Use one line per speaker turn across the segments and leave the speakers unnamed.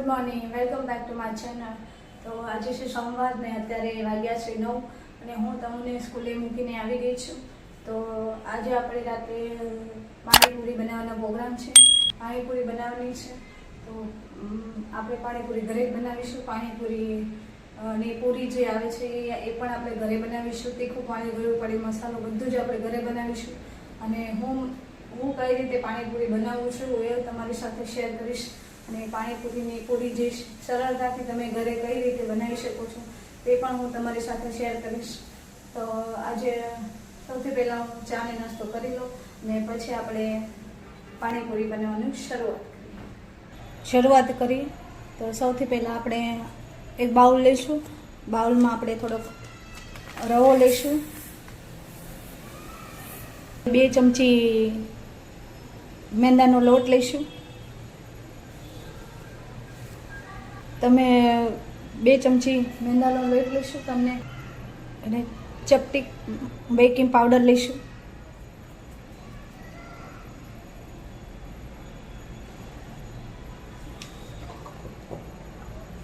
Good morning, welcome back to my channel. તો આજે છે સોમવાર ને અત્યારે વાગ્યા છે 9 અને હું તમને સ્કૂલે મૂકીને આવી ગઈ છું। તો આજે આપણે રાત્રે પાણીપુરી બનાવવાનો પ્રોગ્રામ છે। પાણીપુરી બનાવવાની છે તો આપણે પાણીપુરી ઘરે જ બનાવીશું। પાણીપુરી ની પૂરી જે આવે છે એ પણ આપણે ઘરે બનાવીશું। તીખું પાણી ગળ્યું પડે મસાલો બધું જ આપણે ઘરે બનાવીશું અને હું કઈ રીતે પાણીપુરી બનાવું છું એ તમારી સાથે શેર કરીશ। અને પાણીપુરીની પૂરી જે સરળતાથી તમે ઘરે કઈ રીતે બનાવી શકો છો તે પણ હું તમારી સાથે શેર કરીશ। તો આજે સૌથી પહેલાં હું ચા ને નાસ્તો કરી લઉં અને પછી આપણે પાણીપુરી બનાવવાની શરૂઆત કરીએ। તો સૌથી પહેલાં આપણે એક બાઉલ લઈશું। બાઉલમાં આપણે થોડોક રવો લઈશું, 2 ચમચી મેંદાનો લોટ લઈશું। તમે 2 ચમચી મેંદાનો લોટ લઈશું તમને અને ચપટી બેકિંગ પાવડર લઈશું।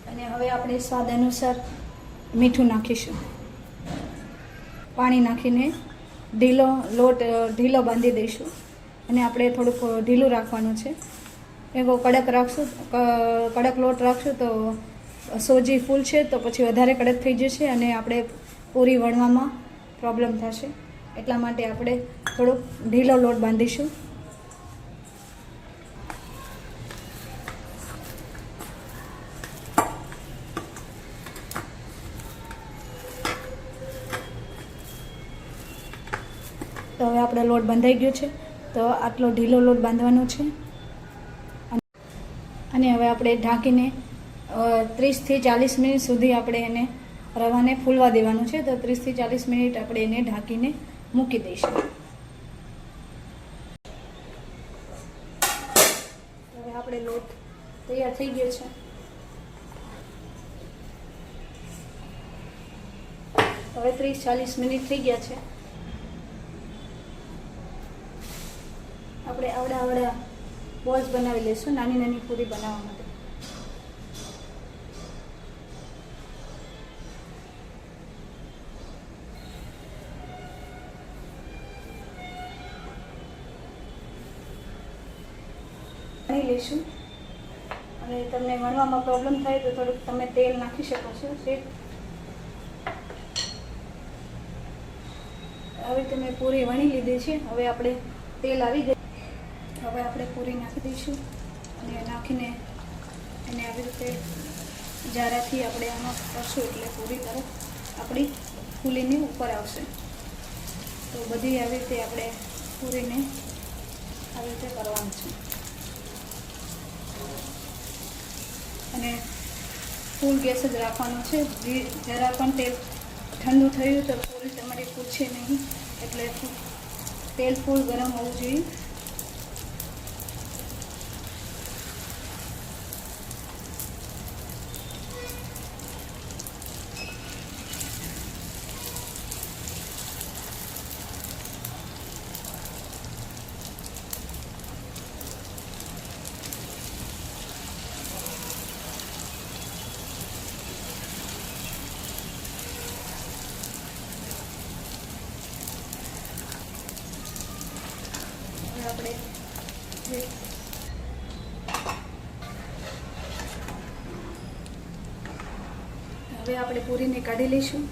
અને હવે આપણે સ્વાદ અનુસાર મીઠું નાખીશું। પાણી નાખીને ઢીલો બાંધી દઈશું અને આપણે થોડુંક ઢીલું રાખવાનું છે। એવો કડક લોટ રાખશું તો સોજી ફૂલ છે તો પછી વધારે કડક થઈ જશે અને આપણે પૂરી વણવામાં પ્રોબ્લેમ થશે। એટલા માટે આપણે થોડોક ઢીલો લોટ બાંધીશું। તો હવે આપણો લોટ બંધાઈ ગયો છે। તો આટલો ઢીલો લોટ બાંધવાનો છે અને હવે આપણે ઢાંકીને 30 થી 40 મિનિટ સુધી આપણે એને રવાને ફૂલવા દેવાનું છે। તો 30 થી 40 મિનિટ આપણે એને ઢાંકીને મૂકી દઈશું। હવે આપણે લોટ તૈયાર થઈ ગયો છે। હવે 30-40 મિનિટ થઈ ગયા છે। આપણે આવડા બોલ્સ બનાવી લઈશું નાની પૂરી બનાવવા માટે। વણી લઈશું અને તમને વણવામાં પ્રોબ્લેમ થાય તો થોડુંક તમે તેલ નાખી શકો છો। હવે તમે પૂરી વણી લીધી છે। હવે આપણે તેલ આવી ગયું। હવે આપણે પૂરી નાખી દઈશું અને નાખીને એને આવી રીતે જારાથી આપણે આમાં કરશું એટલે પૂરી તરફ આપણી ફૂલીને ઉપર આવશે। તો બધી આવી રીતે આપણે પૂરીને આવી રીતે કરવાનું છે અને ફૂલ ગેસ જ રાખવાનું છે। જરા પણ તેલ ઠંડુ થયું તો પૂરી તમારી ફૂલશે નહીં, એટલે તેલ ફૂલ ગરમ હોવું જોઈએ। હવે આપણે પૂરીને કાઢી લઈશું।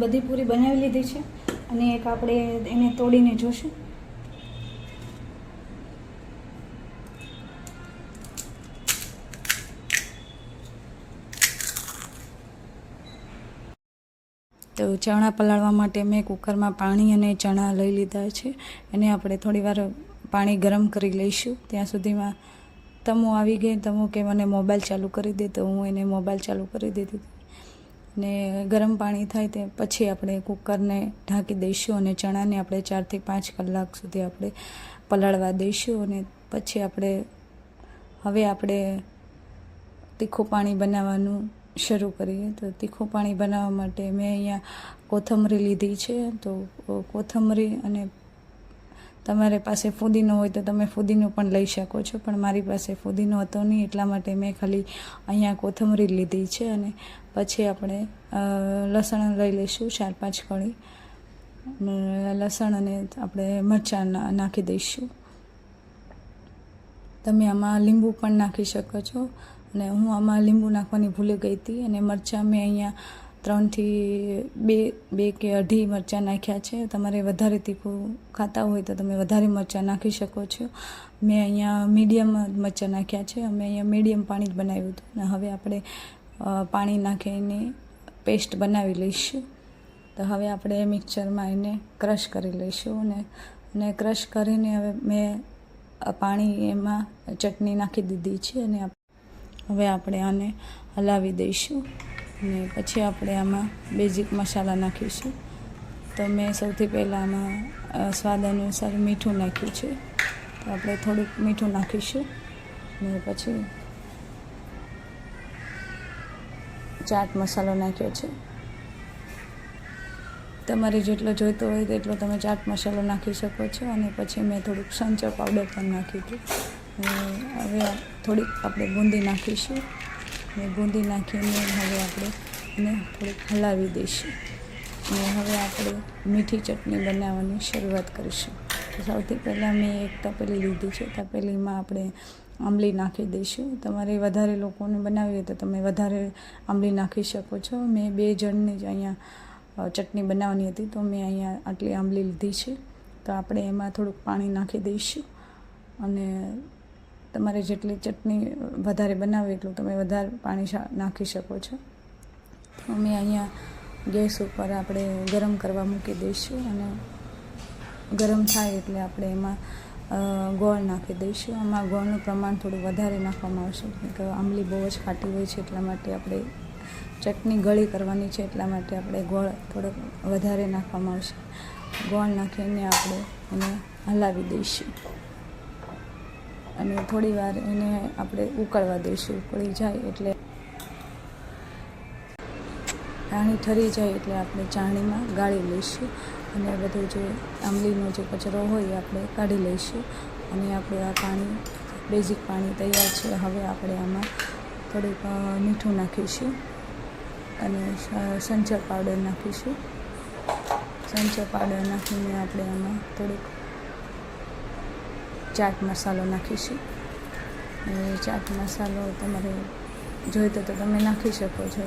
બધી પૂરી બનાવી લીધી છે અને એક આપણે એને તોડીને જોશું. તો ચણા પલાળવા માટે મેં કુકરમાં પાણી અને ચણા લઈ લીધા છે. એને આપણે થોડીવાર પાણી ગરમ કરી લઈશું. ત્યાં સુધીમાં તમો આવી ગઈ. તમો કે મને મોબાઈલ ચાલુ કરી દે, તો હું એને મોબાઈલ ચાલુ કરી દીધી. ને ગરમ પાણી થાય તે પછી આપણે કુકરને ઢાંકી દઈશું અને ચણાને આપણે 4 થી 5 કલાક સુધી આપણે પલાળવા દઈશું. અને પછી હવે આપણે તીખું પાણી બનાવવાનું શરૂ કરીએ. તો તીખું પાણી બનાવવા માટે મેં અહીંયા કોથમરી લીધી છે. તો કોથમરી અને તમારી પાસે ફુદીનો હોય તો તમે ફુદીનો પણ લઈ શકો છો, પણ મારી પાસે ફુદીનો હતો નહીં એટલા માટે મેં ખાલી અહીંયા કોથમરી લીધી છે. અને પછી આપણે લસણ લઈ લઈશું 4-5 કળી. લસણ અને આપણે મરચાં નાખી દઈશું. તમે આમાં લીંબુ પણ નાખી શકો છો, અને હું આમાં લીંબુ નાખવાની ભૂલી ગઈ હતી. અને મરચાં મેં અહીંયા 3 થી 2 કે 2.5 મરચાં નાખ્યા છે. તમારે વધારે તીખું ખાતા હોય તો તમે વધારે મરચાં નાખી શકો છો. મેં અહીંયા મીડિયમ મરચાં નાખ્યા છે. અમે અહીંયા મીડિયમ પાણી જ બનાવ્યું હતું. અને હવે આપણે પાણી નાખીને પેસ્ટ બનાવી લઈશું. તો હવે આપણે મિક્સરમાં એને ક્રશ કરી લઈશું. અને ક્રશ કરીને હવે મેં પાણી એમાં ચટણી નાખી દીધી છે. અને હવે આપણે આને હલાવી દઈશું. અને પછી આપણે આમાં બેઝિક મસાલા નાખીશું. તો મેં સૌથી પહેલાં આમાં સ્વાદ અનુસાર મીઠું નાખ્યું છે. તો આપણે થોડુંક મીઠું નાખીશું. અને પછી ચાટ મસાલો નાખ્યો છે. તમારે જેટલો જોઈતો હોય તેટલો તમે ચાટ મસાલો નાખી શકો છો. અને પછી મેં થોડુંક સંચર પાવડર પણ નાખ્યું હતું. હવે થોડીક આપણે બૂંદી નાખીશું. અને બૂંદી નાખીને હવે આપણે એને થોડીક હલાવી દઈશું. અને હવે આપણે મીઠી ચટણી બનાવવાની શરૂઆત કરીશું. તો સૌથી પહેલાં મેં એક તપેલી લીધી છે. તપેલીમાં આપણે આંબલી નાખી દઈશું. તમારે વધારે લોકોને બનાવવી હોય તો તમે વધારે આંબલી નાખી શકો છો. મેં 2 જણની જ અહીંયા ચટણી બનાવવાની હતી, તો મેં અહીંયા આટલી આંબલી લીધી છે. તો આપણે એમાં થોડુંક પાણી નાખી દઈશું. અને તમારે જેટલી ચટણી વધારે બનાવવી એટલું તમે વધારે પાણી નાખી શકો છો. તો મેં અહીંયા ગેસ ઉપર આપણે ગરમ કરવા મૂકી દઈશું. અને ગરમ થાય એટલે આપણે એમાં ગોળ નાખી દઈશું. આમાં ગોળનું પ્રમાણ થોડું વધારે નાખવામાં આવશે, કે આંબલી બહુ જ ખાટી હોય છે. એટલા માટે આપણે ચટણી ગળી કરવાની છે, એટલા માટે આપણે ગોળ થોડોક વધારે નાખવામાં આવશે. ગોળ નાખીને આપણે એને હલાવી દઈશું. અને થોડી વાર એને આપણે ઉકળવા દઈશું. ઉકળી જાય એટલે ચાણી ઠરી જાય એટલે આપણે ચાણીમાં ગાળી લઈશું. અને બધું જે આંબલીનો જે કચરો હોય એ આપણે કાઢી લઈશું. અને આપણે આ પાણી બેઝિક પાણી તૈયાર છે. હવે આપણે આમાં થોડુંક મીઠું નાખીશું અને સંચર પાવડર નાખીશું. સંચર પાવડર નાખીને આપણે આમાં થોડુંક ચાટ મસાલો નાખીશું. ચાટ મસાલો તમારે જોઈતો તો તમે નાખી શકો છો.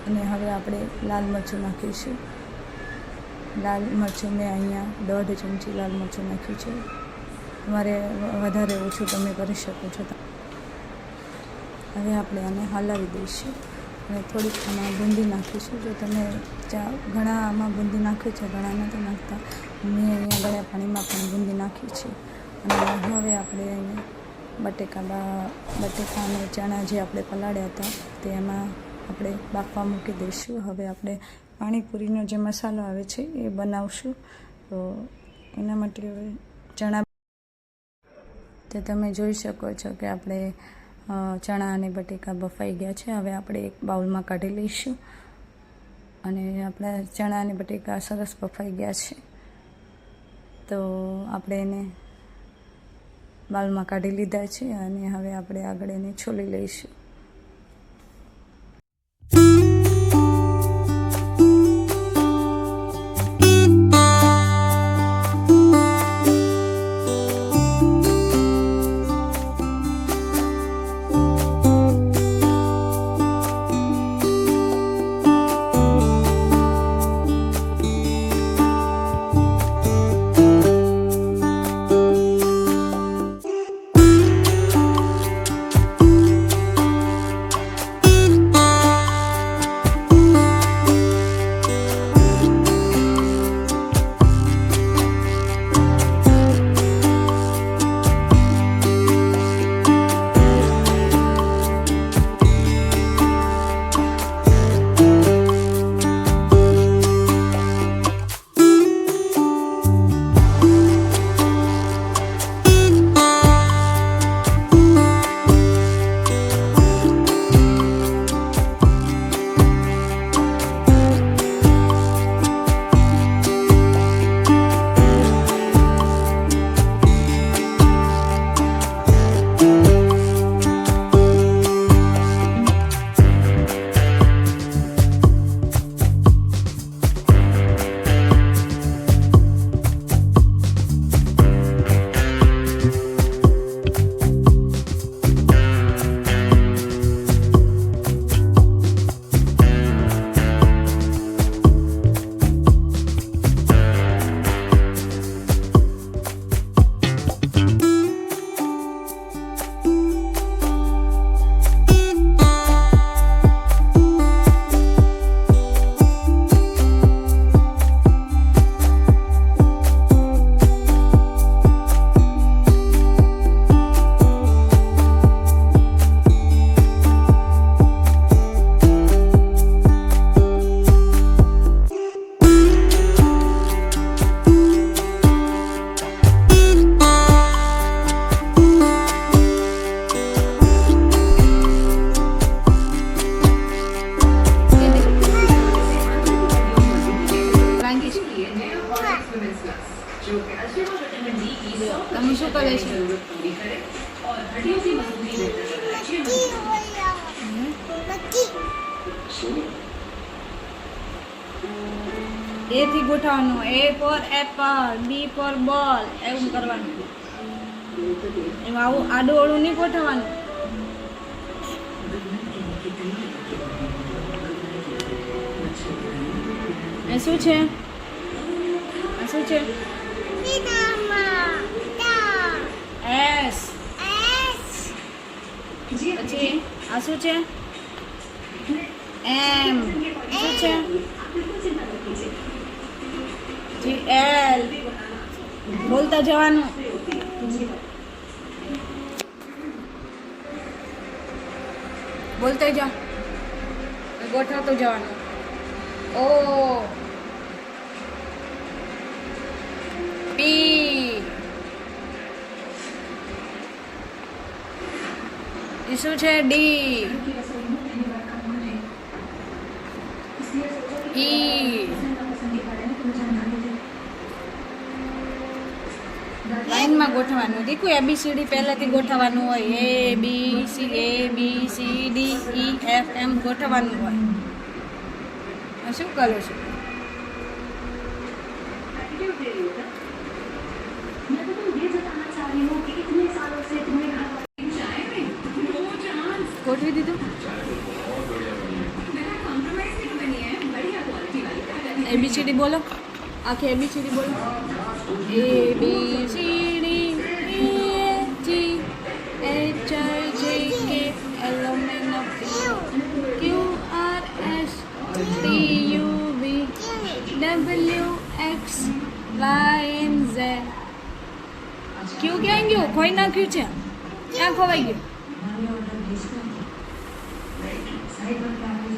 અને હવે આપણે લાલ મરચું નાખીશું. લાલ મરચું મેં અહીંયા 1.5 ચમચી લાલ મરચું નાખ્યું છે. તમારે વધારે ઓછું તમે કરી શકો છો. હવે આપણે આને હલાવી દઈશું. અને થોડીક આમાં બૂંદી નાખીશું. જો તમે ઘણા આમાં બૂંદી નાખી છે, ઘણા નથી નાખતા. મેં અહીંયા ગળ્યા પાણીમાં પણ બૂંદી નાખી છે. અને હવે આપણે અહીંયા બટેકા અને ચણા જે આપણે પલાળ્યા હતા તે એમાં આપણે બાફવા મૂકી દઈશું. હવે આપણે પાણીપુરીનો જે મસાલો આવે છે એ બનાવશું. તો એના માટે હવે ચણા, તો તમે જોઈ શકો છો કે આપણે ચણા અને બટેકા બફાઈ ગયા છે. હવે આપણે એક બાઉલમાં કાઢી લઈશું. અને આપણા ચણા અને બટેકા સરસ બફાઈ ગયા છે. તો આપણે એને બાઉલમાં કાઢી લીધા છે. અને હવે આપણે આગળ એને છોલી લઈશું. તમે શું કરે છે? એ થી ગોઠવવાનું. A for apple, B for ball, એવું કરવાનું. એમાં આવું આડું અવળું નહીં ગોઠવવાનું. એ શું છે? આ શું છે? S. પછી આ શું છે? M. શું છે? જી L. બોલતા જવાનું. બોલતા જા. ગોઠવતું જવાનું. O. P. એ શું છે? D. E. લાઈનમાં ગોઠવવાનું. દીકુ ABCD પહેલાથી ગોઠવવાનું હોય. ABCD EFM ગોઠવવાનું હોય. શું કરું છું? ગોઠવી દીધું. ABCD બોલો. આખી ABCD બોલો. ABCD EFG HIJK LMNOP QRSTUV WX YZ. ક્યુ ક્યાં ગયું? ખોઈ નાખ્યું છે. ક્યાં ખોવાઈ ગયું?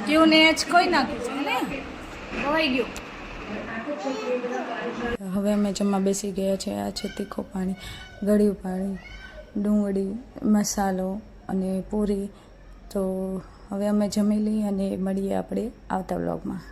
ક્યુ ને H ખોઈ નાખ્યું છે ને, ખોવાઈ ગયું. હવે અમે જમવા બેસી ગયા છે. આ છે તીખું પાણી, ગળ્યું પાણી, ડુંગળી, મસાલો અને પૂરી. તો હવે અમે જમી લઈએ અને મળીએ આપણે આવતા વ્લોગમાં.